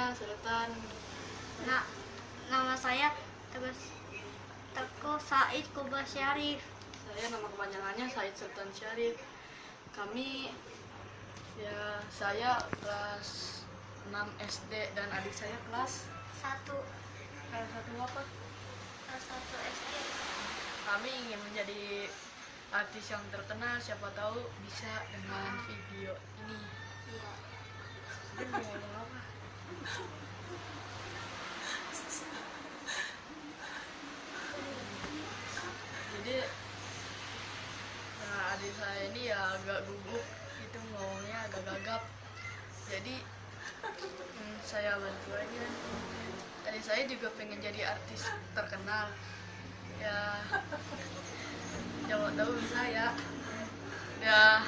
namanya Sultan. Nah, nama saya Teguh Said Kubah Syarif. Saya nama kepanjangannya Said Sultan Syarif. Kami saya kelas 6 SD dan adik saya kelas 1 kelas 1 apa? kelas 1 SD. Kami ingin menjadi artis yang terkenal, siapa tahu bisa dengan video ini. Iya. Dia mau ngomong apa? Jadi adik saya ini ya agak gugup gitu, ngomongnya agak gagap. Jadi saya bantu aja. Adik saya juga pengen jadi artis terkenal. Ya, siapa tahu bisa ya. Ya.